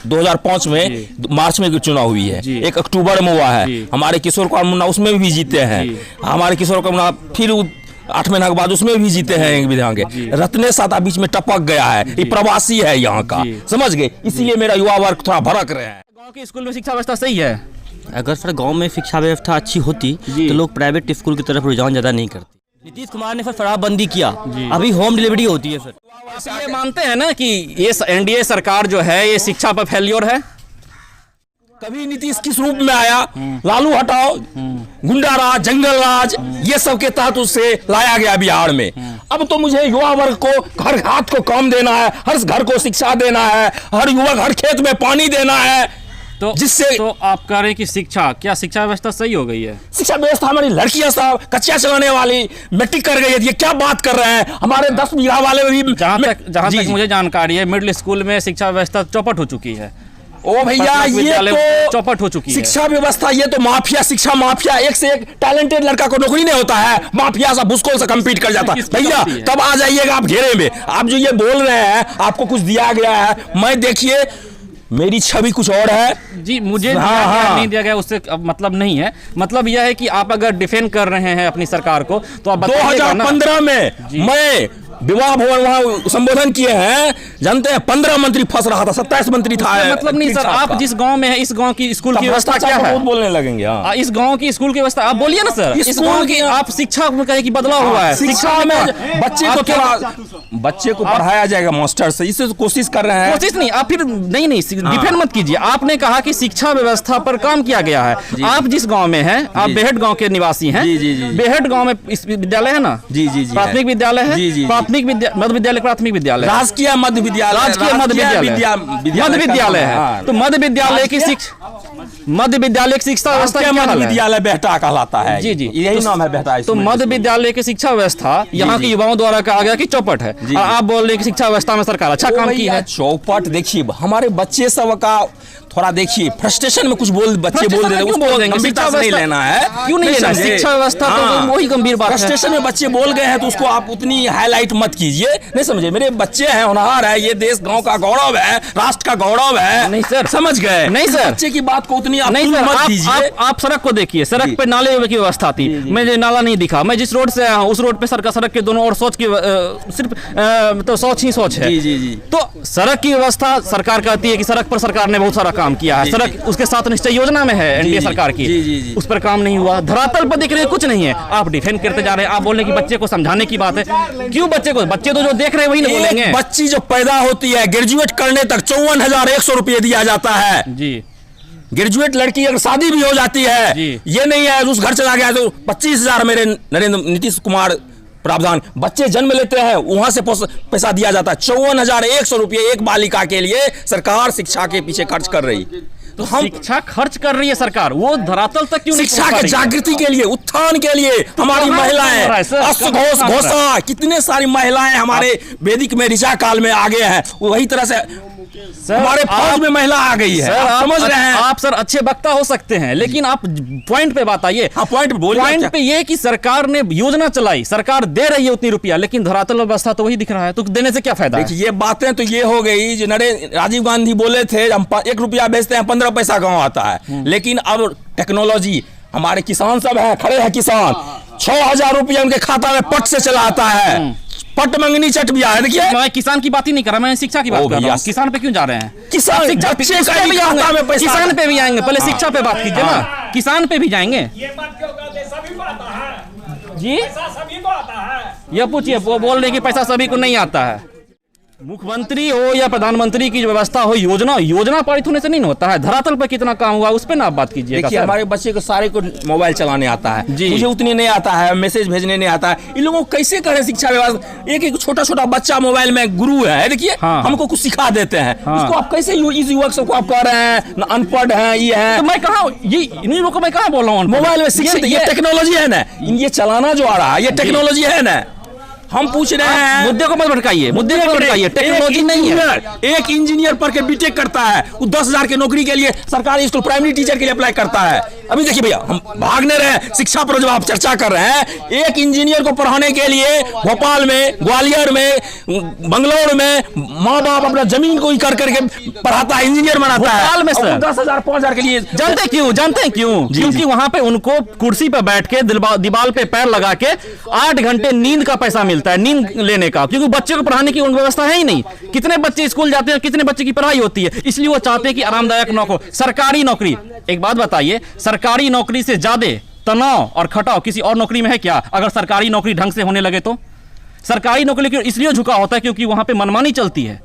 2005 में मार्च में चुनाव हुई है, 1 अक्टूबर में हुआ है, हमारे किशोर कुमार मुन्ना उसमें भी जीते हैं, हमारे किशोर कुमार मुन्ना फिर 8 महीना के बाद उसमें भी जीते हैं विधान के। रत्नेश सादा बीच में टपक गया है, ये प्रवासी है यहाँ का, समझ गए, इसीलिए मेरा युवा वर्ग थोड़ा भड़क रहे हैं। गांव के स्कूल में शिक्षा व्यवस्था सही है? अगर सर गांव में शिक्षा व्यवस्था अच्छी होती तो लोग प्राइवेट स्कूल की तरफ रुझान ज़्यादा नहीं करते। नीतीश कुमार ने फिर शराबबंदी किया, अभी होम डिलीवरी होती है सर। ये मानते हैं ना कि ये एनडीए सरकार जो है ये शिक्षा पर फेल्योर है? कभी नीतीश किस रूप में आया, लालू हटाओ, गुंडा राज, जंगल राज, ये सब के तहत उससे लाया गया बिहार में। अब तो मुझे युवा वर्ग को हर हाथ को काम देना है, हर घर को शिक्षा देना है, हर युवक हर खेत में पानी देना है, तो जिससे तो आप कह रहे हैं कि शिक्षा व्यवस्था सही हो गई है? शिक्षा व्यवस्था हमारी लड़कियां साहब कच्चियां चलाने वाली मैट्रिक कर गई है, ये क्या बात कर रहे हैं? हमारे 10 बीघा वाले भी, जहाँ तक मुझे जानकारी है, मिडिल स्कूल में शिक्षा व्यवस्था चौपट हो चुकी है। ओ भैया, ये तो चौपट हो चुकी है शिक्षा व्यवस्था, ये तो माफिया, शिक्षा माफिया, एक से एक टैलेंटेड लड़का को नौकरी नहीं होता है, माफिया सा भूसकोल से कम्पीट कर जाता है। भैया तब आ जाइएगा आप घेरे में। आप जो ये बोल रहे हैं आपको कुछ दिया गया है, मैं देखिए मेरी छवि कुछ और है जी, मुझे नहीं दिया गया उससे मतलब नहीं है। मतलब यह है कि आप अगर डिफेंड कर रहे हैं अपनी सरकार को तो आप 2015 में मैं विवाह भवन वहाँ संबोधन किए हैं, जानते हैं 15 मंत्री फंस रहा था, 27 मंत्री था। मतलब नहीं सर, आप जिस गांव में है इस गांव की स्कूल की व्यवस्था क्या है? बोलने लगेंगे इस गांव की स्कूल की व्यवस्था आप बोलिए ना सर। इस गांव की आप शिक्षा में कहे कि बदलाव हुआ है, शिक्षा में बच्चे को पढ़ाया जाएगा मास्टर से, इसे कोशिश कर रहे हैं। कोशिश नहीं, आप फिर नहीं डिफेंड मत कीजिए। आपने कहा कि शिक्षा व्यवस्था पर काम किया गया है। आप जिस गाँव में है, आप बेहट गाँव के निवासी हैं, बेहट गाँव में विद्यालय है ना? जी जी, प्राथमिक विद्यालय है, मध्य विद्यालय, प्राथमिक विद्यालय, राजकीय मध्य विद्यालय, राजकीय मध्य विद्यालय है। तो मध्य विद्यालय की शिक्षा व्यवस्था मध्य विद्यालय बेहटा कहलाता है। जी जी, यही नाम है बेहटा। तो मध्य विद्यालय की शिक्षा व्यवस्था यहाँ के युवाओं द्वारा कहा गया कि चौपट है, और आप बोल रहे हैं कि शिक्षा व्यवस्था में सरकार अच्छा काम की है। चौपट देखिए, हमारे बच्चे सब का थोड़ा देखिए फ्रस्ट्रेशन में कुछ बच्चे बोल देते हैं, उसको गंभीरता से नहीं लेना है। क्यों नहीं लेना? शिक्षा व्यवस्था तो वही गंभीर बात है। फ्रस्ट्रेशन में बच्चे बोल गए हैं तो उसको आप उतनी हाईलाइट मत कीजिए, नहीं समझे? मेरे बच्चे हैं, होनहार है, ये देश गांव का गौरव है, राष्ट्र का गौरव है। नहीं सर, समझ गए? नहीं सर, बच्चे की बात को उतनी नहीं सर, मत कीजिए। आप सड़क को देखिए, सड़क पे नाले की व्यवस्था थी, मुझे नाला नहीं दिखा। मैं जिस रोड से आया हूँ उस रोड पे सड़क के दोनों और शौच की सिर्फ तो शौच ही शौच है। तो सड़क की व्यवस्था सरकार कहती है कि सड़क पर सरकार ने बहुत सारा काम किया है, सड़क उसके साथ निश्चय योजना में है एनडीए सरकार की, उस पर काम नहीं हुआ। धरातल पर देख रहे कुछ नहीं है, आप डिफेंड करते जा रहे हैं। आप बोल रहे हैं कि बच्चे को समझाने की बात है, क्यों बच्चे तो जो देख रहे हैं वही नहीं बोलेंगे। बच्ची जो पैदा होती है ग्रेजुएट करने तक 54,100 रुपये दिया जाता है जी। ग्रेजुएट लड़की अगर शादी भी हो जाती है, ये नहीं है उस घर चला गया तो 25,000 मेरे नीतीश कुमार प्रावधान, बच्चे जन्म लेते हैं वहां से पैसा दिया जाता है। 54,100 रुपये एक बालिका के लिए सरकार शिक्षा के पीछे खर्च कर रही। तो हम शिक्षा खर्च कर रही है सरकार, वो धरातल तक क्यों नहीं? शिक्षा के जागृति के लिए, उत्थान के लिए हमारी महिलाएं घोषा, कितने सारी महिलाएं हमारे वैदिक में ऋचा काल में आगे हैं, वही तरह से हमारे फौज में महिला आ गई है। सर, समझ रहे हैं? आप सर अच्छे वक्ता हो सकते हैं, लेकिन आप पॉइंट पे बात आइए। पॉइंट पे ये कि सरकार ने योजना चलाई, सरकार दे रही है उतनी रुपया, लेकिन धरातल व्यवस्था तो वही दिख रहा है, तो देने से क्या फायदा है? ये बातें तो ये हो गई जो राजीव गांधी बोले थे, हम 1 रुपया भेजते हैं 15 पैसा गाँव आता है। लेकिन अब टेक्नोलॉजी, हमारे किसान सब है, खड़े हैं किसान, 6,000 रुपया उनके खाता में पट से चला आता है, पट मंगनी चट भी आया। देखिए मैं किसान की बात ही नहीं कर रहा, मैं शिक्षा की बात कर रहा हूँ। किसान पे क्यों जा रहे हैं? किसान पे भी आएंगे, पहले शिक्षा पे बात कीजिए ना, किसान पे भी जाएंगे। ये बात क्यों कहते हैं? सभी को आता है जी, पैसा सभी को आता है। ये पूछिए, वो बोल रहे कि पैसा सभी को नहीं आता है। मुख्यमंत्री हो या प्रधानमंत्री की जो व्यवस्था हो, योजना पारित होने से नहीं होता है। धरातल पर कितना काम हुआ उस पर ना आप बात कीजिए। देखिए हमारे बच्चे को सारे को मोबाइल चलाने आता है, मुझे उतनी नहीं आता है, मैसेज भेजने नहीं आता है। इन लोगों को कैसे करें शिक्षा व्यवस्था? एक छोटा बच्चा मोबाइल में गुरु है, देखिए हमको कुछ सिखा देते हैं, उसको आप कैसे इस युवक सबको आप कह रहे हैं अनपढ़ है, ये है। तो मैं कहा ये इन लोगों को मैं कहा बोल रहा हूँ? मोबाइल में शिक्षित, ये टेक्नोलॉजी है ना, ये चलाना जो आ रहा है ये टेक्नोलॉजी है ना। हम पूछ रहे हैं, मुद्दे को मत भटकाइए, मुद्दे को मत भटकाइए। टेक्नोलॉजी नहीं है। एक इंजीनियर पढ़ के बीटेक करता है, वो 10,000 की नौकरी के लिए सरकारी स्कूल प्राइमरी टीचर के लिए अप्लाई करता है। अभी देखिए भैया, हम भागने रहे शिक्षा पर जब आप चर्चा कर रहे हैं, एक इंजीनियर को पढ़ाने के लिए भोपाल में, ग्वालियर में, बंगलौर में माँ बाप अपना जमीन को ही कर करके पढ़ाता है, इंजीनियर बनाता है। भोपाल में सर 10,000 5,000 के लिए जानते क्यों? जानते हैं क्यों? क्योंकि वहां पे उनको कुर्सी पे बैठ के दीवार पे पैर लगा के 8 घंटे नींद का पैसा मिलता है, नींद लेने का, क्योंकि बच्चे को पढ़ाने की व्यवस्था है ही नहीं। कितने बच्चे स्कूल जाते हैं, कितने बच्चे की पढ़ाई होती है, इसलिए वो चाहते हैं कि आरामदायक नौकरी, सरकारी नौकरी। एक बात बताइए, सरकारी नौकरी से ज्यादा तनाव और खटाव किसी और नौकरी में है क्या? अगर सरकारी नौकरी ढंग से होने लगे तो सरकारी नौकरी की इसलिए झुका होता है क्योंकि वहां पे मनमानी चलती है।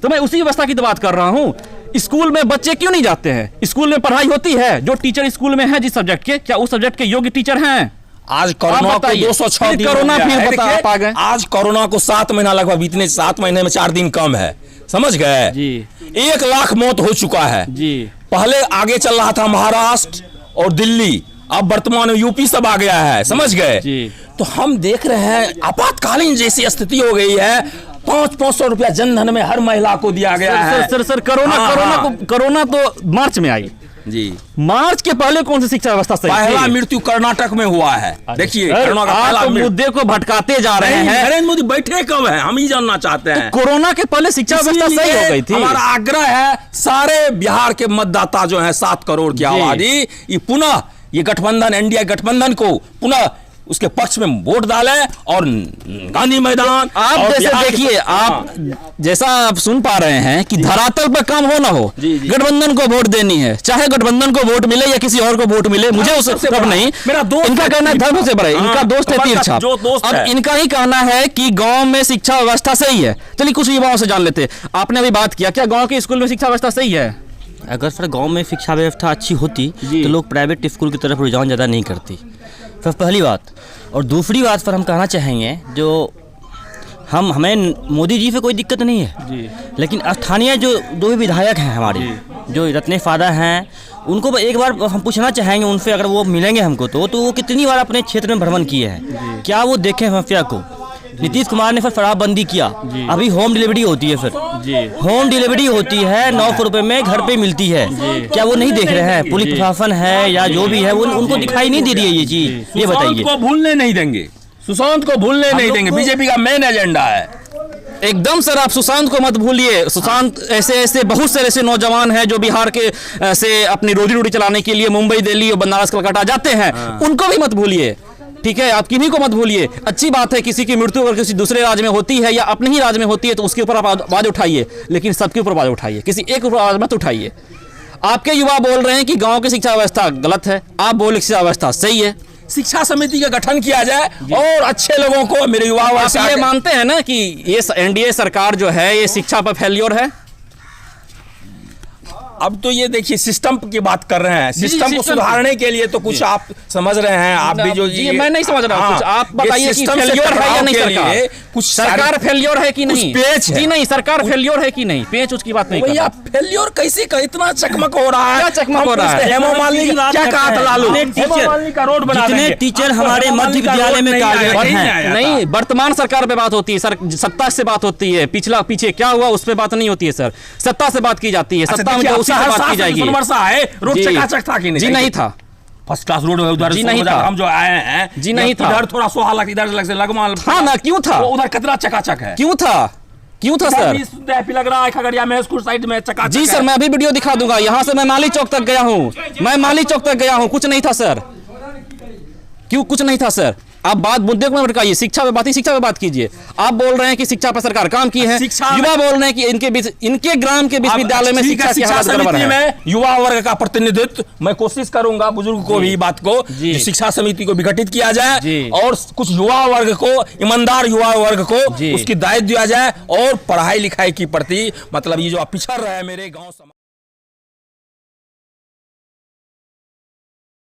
तो मैं उसी व्यवस्था की तो बात कर रहा हूं। स्कूल में बच्चे क्यों नहीं जाते हैं? स्कूल में पढ़ाई होती है, जो टीचर स्कूल में है जिस सब्जेक्ट के, क्या उस सब्जेक्ट के योग्य टीचर हैं? आज कोरोना को 206 दिन कोरोना हो गया फिर है। बता देखिए, पा गए। आज कोरोना को 7 महीना लगभग बीतने, 7 महीने में 4 दिन कम है, समझ गए जी। 1 लाख मौत हो चुका है जी। पहले आगे चल रहा था महाराष्ट्र और दिल्ली, अब वर्तमान में यूपी सब आ गया है, समझ गए जी। तो हम देख रहे हैं आपातकालीन जैसी स्थिति हो गई है। 500 रुपया जनधन में हर महिला को दिया गया है। सर कोरोना तो मार्च में आई जी। मार्च के पहले कौन सी शिक्षा व्यवस्था सही पहला थी? मृत्यु कर्नाटक में हुआ है। देखिए सर, कोरोना का आप पहला तो मृत्यु। मुद्दे को भटकाते जा रहे हैं। नरेंद्र मोदी बैठे कब है, हम ही जानना चाहते हैं। कोरोना के पहले शिक्षा व्यवस्था सही हो गई थी। हमारा आग्रह है, सारे बिहार के मतदाता जो हैं 7 करोड़ की आबादी, ये पुनः ये गठबंधन, एनडीए गठबंधन को पुनः उसके पक्ष में वोट डालें और गांधी मैदान। आप और जैसे बिहार के- देखिए, आप जैसा आप सुन पा रहे हैं कि धरातल पर काम हो ना हो, जी, जी। गठबंधन को वोट देनी है, चाहे गठबंधन को वोट मिले या किसी और को वोट मिले, मुझे उस सबसे सब बड़ा- नहीं। मेरा दोस्त इनका है कहना है धर्म से बड़ा है, हाँ, इनका दोस्त है हमारा तीर छाप। जो दोस्त अब है। इनका ही कहना है कि गांव में शिक्षा व्यवस्था सही है। चलिए कुछ युवाओं से जान लेते हैं। आपने अभी बात किया, क्या गांव के स्कूल में शिक्षा व्यवस्था सही है? अगर सर गांव में शिक्षा व्यवस्था अच्छी होती जी। तो लोग प्राइवेट स्कूल की तरफ रुझान ज़्यादा नहीं करती। फिर पहली बात, और दूसरी बात पर हम कहना चाहेंगे, जो हमें मोदी जी से कोई दिक्कत नहीं है जी। लेकिन स्थानीय जो 2 विधायक हैं हमारे, जो रत्ने फादा हैं, उनको एक बार हम पूछना चाहेंगे उनसे, अगर वो मिलेंगे हमको तो वो कितनी बार अपने क्षेत्र में भ्रमण किए हैं, क्या वो देखें समस्या को। नीतीश कुमार ने फिर शराबबंदी किया, अभी होम डिलीवरी होती है, फिर होम डिलीवरी होती है, 900 रुपये में घर पे मिलती है, क्या वो नहीं देख रहे हैं? पुलिस प्रशासन है या जो भी है वो उनको दिखाई नहीं दे रही है ये चीज़, ये सुशांत बताइए। को भूलने नहीं देंगे, सुशांत को भूलने नहीं देंगे, बीजेपी का मेन एजेंडा है। एकदम सर, आप सुशांत को मत भूलिए। सुशांत ऐसे बहुत से ऐसे नौजवान हैं जो बिहार के से अपनी रोजी रोटी चलाने के लिए मुंबई, दिल्ली और बनारस, कलकत्ता जाते हैं, उनको भी मत भूलिए, ठीक है? आप किन्हीं को मत भूलिए। अच्छी बात है, किसी की मृत्यु अगर किसी दूसरे राज्य में होती है या अपने ही राज्य में होती है तो उसके ऊपर आप आवाज उठाइए, लेकिन सबके ऊपर आवाज उठाइए, किसी एक ऊपर आवाज मत उठाइए। आपके युवा बोल रहे हैं कि गांव की शिक्षा व्यवस्था गलत है, आप बोले शिक्षा व्यवस्था सही है। शिक्षा समिति का गठन किया जाए और अच्छे लोगों को, मेरे युवा आप ये मानते हैं ना कि ये एनडीए सरकार जो है ये शिक्षा पर फेल्योर है? अब तो ये देखिए सिस्टम की बात कर रहे हैं, सिस्टम को सिस्टम सुधारने के लिए तो कुछ आप समझ रहे हैं, आप भी जो जी मैं नहीं समझ रहा हूं कुछ। आप ये बताइए कि सिस्टम से फेल्योर है या नहीं टकराव के सरकार? लिए कुछ सरकार फेल्योर है कि कुछ नहीं? पेच है। जी नहीं, सरकार फेल्योर है कि नहीं? पेच उसकी बात नहीं कर भैया रहा। फेल्योर कैसे का इतना चकमक हो रहा है? क्या चकमक हम हो रहा है? पूछते हैं, हेमा मालिनी क्या कहा था लालू? हेमा मालिनी का रोड बना जितने देंगे। टीचर आपको हमारे हेमा मध्य मालिनी का विद्यालय रोड में नहीं कार्यरत आया, हैं। आया था। नहीं, वर्तमान सरकार पे बात होती है सर, सत्ता से बात होती है, पीछे क्या हुआ उस पे बात नहीं होती है सर, सत्ता से बात की जाती है, सत्ता में जो उसी से बात की जाएगी। रोड जी। चकाचक था कि नहीं? जी नहीं था। फर्स्ट क्लास रोड है उधर, जी नहीं था। हम जो आए हैं जी नहीं था। इधर थोड़ा सोहालक, इधर लग से लगमा हाँ ना, क्यों था? वो उधर कितना चकाचक है, क्यों था सर? लग रहा है खगड़िया में स्कूल साइड में चकाचक जी सर, मैं अभी वीडियो दिखा दूंगा। यहाँ से मैं माली चौक तक गया हूँ, कुछ नहीं था सर। क्यों कुछ नहीं था सर? आप बात मुद्दे को मत भटकाइए, शिक्षा पे बात कीजिए। आप बोल रहे हैं कि शिक्षा पर सरकार काम की है, युवा बोल रहे हैं कि इनके ग्राम के विश्वविद्यालय में शिक्षा की हालत गड़बड़ है। में युवा वर्ग का प्रतिनिधित्व मैं कोशिश करूंगा, बुजुर्ग को भी बात को जी। शिक्षा समिति को विघटित किया जाए जी। और कुछ युवा वर्ग को, ईमानदार युवा वर्ग को जी। उसकी दायित्व दिया जाए और पढ़ाई लिखाई के प्रति, मतलब ये जो आप पिछड़ रहे हैं मेरे गाँव समाज